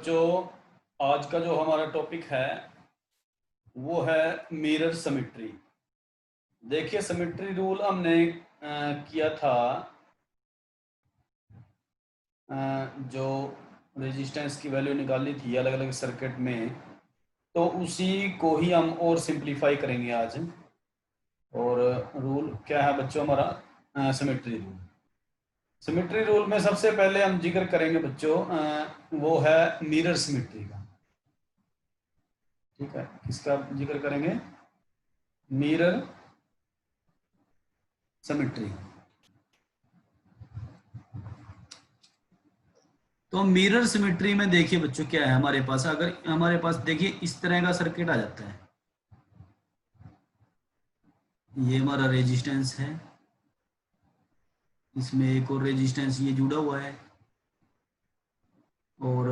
बच्चों, आज का जो हमारा टॉपिक है वो है मिरर सिमेट्री। देखिए, सिमेट्री रूल हमने किया था। जो रेजिस्टेंस की वैल्यू निकालनी थी अलग अलग सर्किट में, तो उसी को ही हम और सिंपलीफाई करेंगे आज। और रूल क्या है बच्चों हमारा? Symmetry rule. सिमेट्री रूल में सबसे पहले हम जिक्र करेंगे बच्चों, वो है मिरर सिमेट्री का। ठीक है, किसका जिक्र करेंगे? Mirror symmetry. तो मिरर सिमेट्री में देखिए बच्चों क्या है हमारे पास। अगर हमारे पास देखिए इस तरह का सर्किट आ जाता है, ये हमारा रेजिस्टेंस है, इसमें एक और रेजिस्टेंस ये जुड़ा हुआ है, और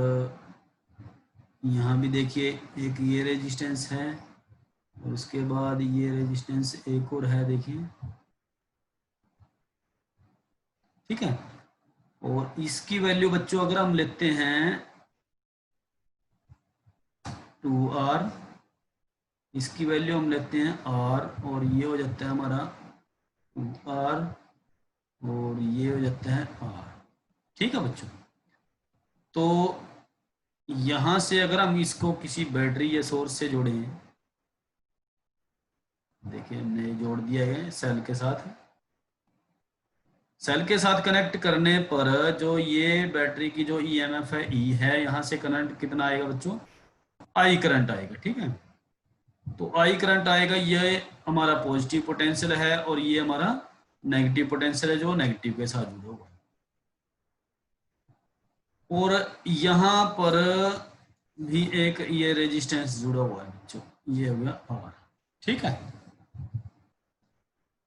यहाँ भी देखिए एक ये रेजिस्टेंस है, और उसके बाद ये रेजिस्टेंस एक और है देखिए। ठीक है, और इसकी वैल्यू बच्चों अगर हम लेते हैं 2R, इसकी वैल्यू हम लेते हैं R, और ये हो जाता है हमारा 2R, और ये हो जाता है R। ठीक है बच्चों, तो यहां से अगर हम इसको किसी बैटरी या सोर्स से जोड़ें, देखिए हमने जोड़ दिया है सेल के साथ। सेल के साथ कनेक्ट करने पर जो ये बैटरी की जो ईएमएफ है ई है, यहां से करंट कितना आएगा बच्चों? आई करंट आएगा। ठीक है, तो आई करंट आएगा, ये हमारा पॉजिटिव पोटेंशियल है और ये हमारा नेगेटिव पोटेंशियल है जो नेगेटिव के साथ जुड़ा हुआ है। और यहां पर भी एक ये रेजिस्टेंस जुड़ा हुआ है बच्चों, ये हो गया आर। ठीक है,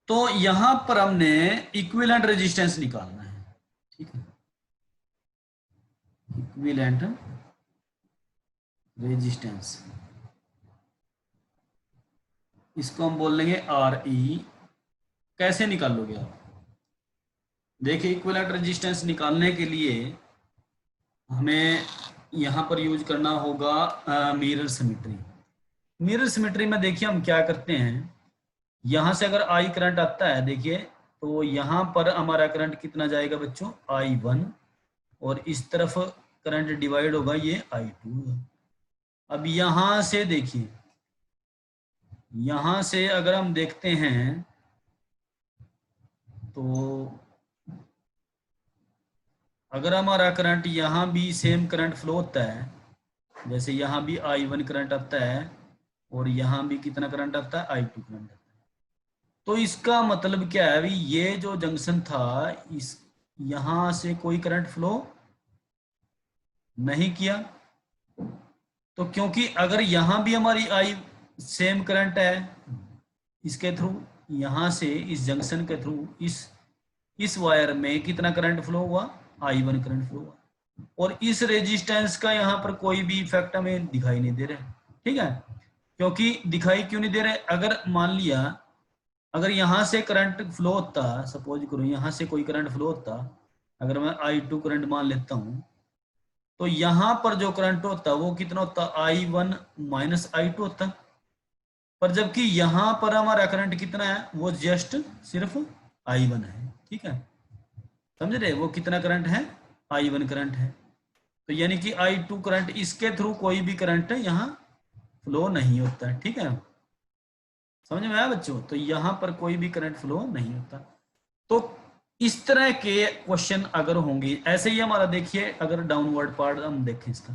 तो यहां पर हमने इक्विवेलेंट रेजिस्टेंस निकालना है। ठीक है, इक्विवेलेंट रेजिस्टेंस, इसको हम बोल लेंगे आर ई। कैसे निकालोगे आप? देखिए, इक्विवेलेंट रेजिस्टेंस निकालने के लिए हमें यहां पर यूज करना होगा मिरर सिमेट्री। मिरर सिमेट्री में देखिए हम क्या करते हैं, यहां से अगर आई करंट आता है देखिए, तो यहां पर हमारा करंट कितना जाएगा बच्चों? I1, और इस तरफ करंट डिवाइड होगा, ये I2। अब यहां से देखिए, यहां से अगर हम देखते हैं तो अगर हमारा करंट यहां भी सेम करंट फ्लो होता है, जैसे यहां भी I1 करंट आता है और यहां भी कितना करंट आता है? I2 करंट आता है। तो इसका मतलब क्या है? अभी ये जो जंक्शन था, इस यहां से कोई करंट फ्लो नहीं किया। तो क्योंकि अगर यहां भी हमारी आई सेम करंट है, इसके थ्रू, यहां से इस जंक्शन के थ्रू इस वायर में कितना करंट फ्लो हुआ? I1 करंट फ्लो हुआ। और इस रेजिस्टेंस का यहाँ पर कोई भी इफेक्ट हमें दिखाई नहीं दे रहा है। ठीक है, क्योंकि दिखाई क्यों नहीं दे रहे? अगर मान लिया अगर यहां से करंट फ्लो होता, सपोज करो यहां से कोई करंट फ्लो होता, अगर मैं I2 करंट मान लेता हूं, तो यहां पर जो करंट होता वो कितना होता? I1 माइनस I2 होता। पर जबकि यहां पर हमारा करंट कितना है? वो जस्ट सिर्फ I1 है। ठीक है, समझ रहे? वो कितना करंट है? I1 करंट है। तो यानी कि I2 करंट, इसके थ्रू कोई भी करंट यहाँ फ्लो नहीं होता है। ठीक है, समझ में आया बच्चों? तो यहां पर कोई भी करंट फ्लो नहीं होता। तो इस तरह के क्वेश्चन अगर होंगे, ऐसे ही हमारा देखिए अगर डाउनवर्ड पार्ट हम देखें इसका,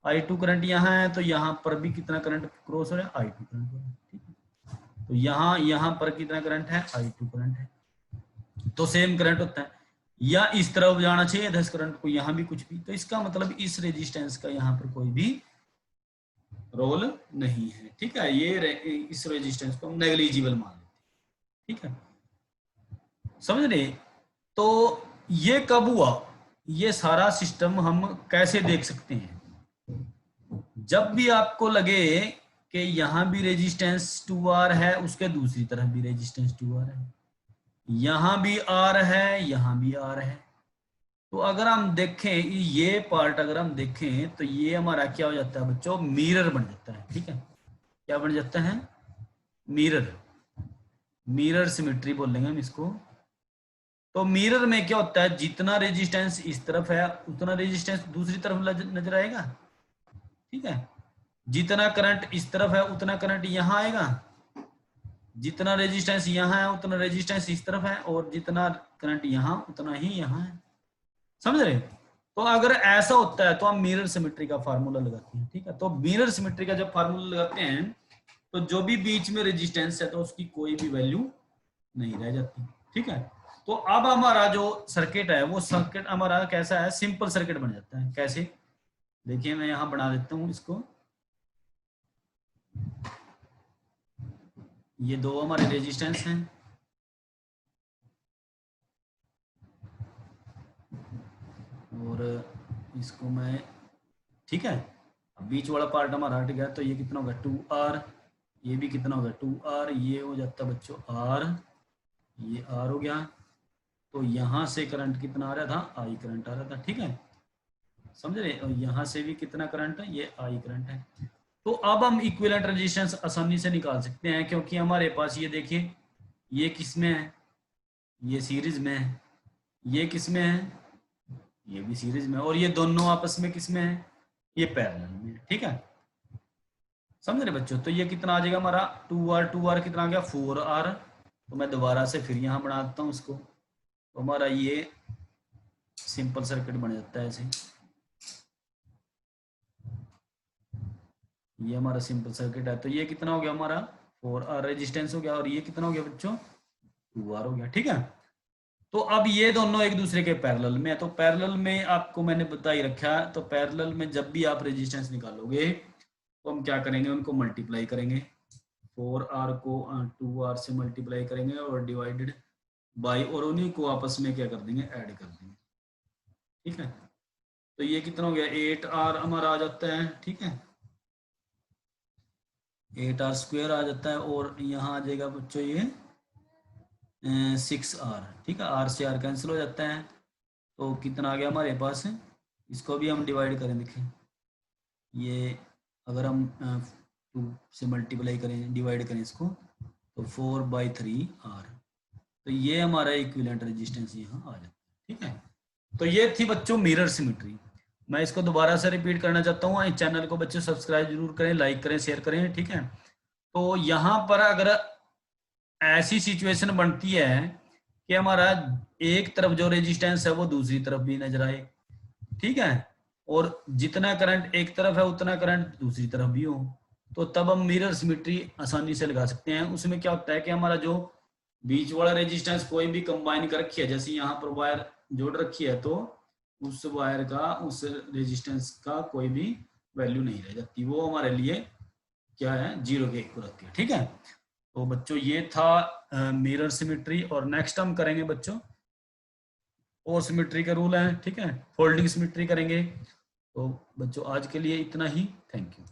I2 करंट यहाँ है तो यहाँ पर भी कितना करंट क्रॉस हो रहा है? I2 करंट हो रहा है। ठीक है, तो यहाँ पर कितना करंट है? I2 करंट है। तो सेम करंट होता है, या इस तरफ जाना चाहिए था इस करंट को, यहाँ भी कुछ भी। तो इसका मतलब इस रेजिस्टेंस का यहाँ पर कोई भी रोल नहीं है। ठीक है, ये इस रेजिस्टेंस को हम नेग्लिजिबल मान लेते हैं। ठीक है, समझ रहे? तो ये कब हुआ? ये सारा सिस्टम हम कैसे देख सकते हैं? जब भी आपको लगे कि यहां भी रेजिस्टेंस 2R है, उसके दूसरी तरफ भी रेजिस्टेंस 2R है, यहां भी R है, यहां भी R है, तो अगर हम देखें ये पार्ट, अगर हम देखें तो ये हमारा क्या हो जाता है बच्चों, मिरर बन जाता है। ठीक है, क्या बन जाता है, मिरर, मिरर सिमेट्री बोलेंगे हम इसको। तो मिरर में क्या होता है, जितना रेजिस्टेंस इस तरफ है उतना रेजिस्टेंस दूसरी तरफ नजर आएगा। ठीक है, जितना करंट इस तरफ है उतना करंट यहां आएगा, जितना रेजिस्टेंस यहाँ है उतना रेजिस्टेंस इस तरफ है, और जितना करंट यहाँ उतना ही यहाँ है। समझ रहे? तो अगर ऐसा होता है तो हम मिरर सिमेट्री का फार्मूला लगाते हैं। ठीक है, तो मिरर सिमेट्री का जब फार्मूला लगाते हैं तो जो भी बीच में रेजिस्टेंस है तो उसकी कोई भी वैल्यू नहीं रह जाती। ठीक है, तो अब हमारा जो सर्किट है वो सर्किट हमारा कैसा है, सिंपल सर्किट बन जाता है। कैसे, देखिए मैं यहां बना देता हूं इसको। ये दो हमारे रेजिस्टेंस हैं, और इसको मैं, ठीक है, अब बीच वाला पार्ट हमारा हट गया, तो ये कितना होगा 2R, ये भी कितना होगा 2R, ये हो जाता है बच्चों R, ये R हो गया। तो यहाँ से करंट कितना आ रहा था, I करंट आ रहा था। ठीक है, समझ रहे? और यहाँ से भी कितना करंट है, ये I करंट है। तो अब हम इक्विवेलेंट रेजिस्टेंस आसानी से निकाल सकते हैं, क्योंकि हमारे पास ये देखिए, ये किस में है, ये सीरीज में है, ये किस में है, ये भी सीरीज में, और ये दोनों आपस में किस में है, ये पैरेलल में। ठीक है, समझ रहे बच्चों? तो ये कितना आ जाएगा हमारा 2R कितना आ गया 4R। तो मैं दोबारा से फिर यहाँ बना देता हूँ इसको, तो हमारा ये सिंपल सर्किट बन जाता है ऐसे। ये हमारा सिंपल सर्किट है। तो ये कितना हो गया हमारा 4R रेजिस्टेंस हो गया, और ये कितना हो गया बच्चों 2R हो गया। ठीक है, तो अब ये दोनों एक दूसरे के पैरेलल में है। तो पैरेलल में आपको मैंने बता ही रखा है, तो पैरेलल में जब भी आप रेजिस्टेंस निकालोगे तो हम क्या करेंगे, उनको मल्टीप्लाई करेंगे। 4R को 2R से मल्टीप्लाई करेंगे और डिवाइडेड बाई, और उन्हीं को आपस में क्या कर देंगे, ऐड कर देंगे। ठीक है, तो ये कितना हो गया 8R हमारा आ जाता है। ठीक है, 8R स्क्वायर आ जाता है, और यहाँ आ जाएगा बच्चों ये 6R। ठीक है, R से R कैंसिल हो जाता है, तो कितना आ गया हमारे पास, इसको भी हम डिवाइड करें। देखें, ये अगर हम 2 से मल्टीप्लाई करें, डिवाइड करें इसको, तो 4/3R, तो ये हमारा इक्विवेलेंट रेजिस्टेंस यहाँ आ जाता है। ठीक है, तो ये थी बच्चों मिरर सिमेट्री। मैं इसको दोबारा से रिपीट करना चाहता हूँ, इस चैनल को बच्चों सब्सक्राइब जरूर करें, लाइक करें, शेयर करें। ठीक है, तो यहाँ पर अगर ऐसी सिचुएशन बनती है कि हमारा एक तरफ जो रेजिस्टेंस है वो दूसरी तरफ भी नजर आए, ठीक है, और जितना करंट एक तरफ है उतना करंट दूसरी तरफ भी हो, तो तब हम मिरर सिमेट्री आसानी से लगा सकते हैं। उसमें क्या होता है कि हमारा जो बीच वाला रेजिस्टेंस कोई भी कंबाइन कर रखी है, जैसे यहाँ पर वायर जोड़ रखी है, तो उस वायर का, उस रेजिस्टेंस का कोई भी वैल्यू नहीं रह जाती, वो हमारे लिए क्या है, 0 के इक्वल होती है। ठीक है, तो बच्चों ये था मिरर सिमेट्री, और नेक्स्ट हम करेंगे बच्चों और सिमेट्री का रूल है। ठीक है, फोल्डिंग सिमेट्री करेंगे। तो बच्चों आज के लिए इतना ही, थैंक यू।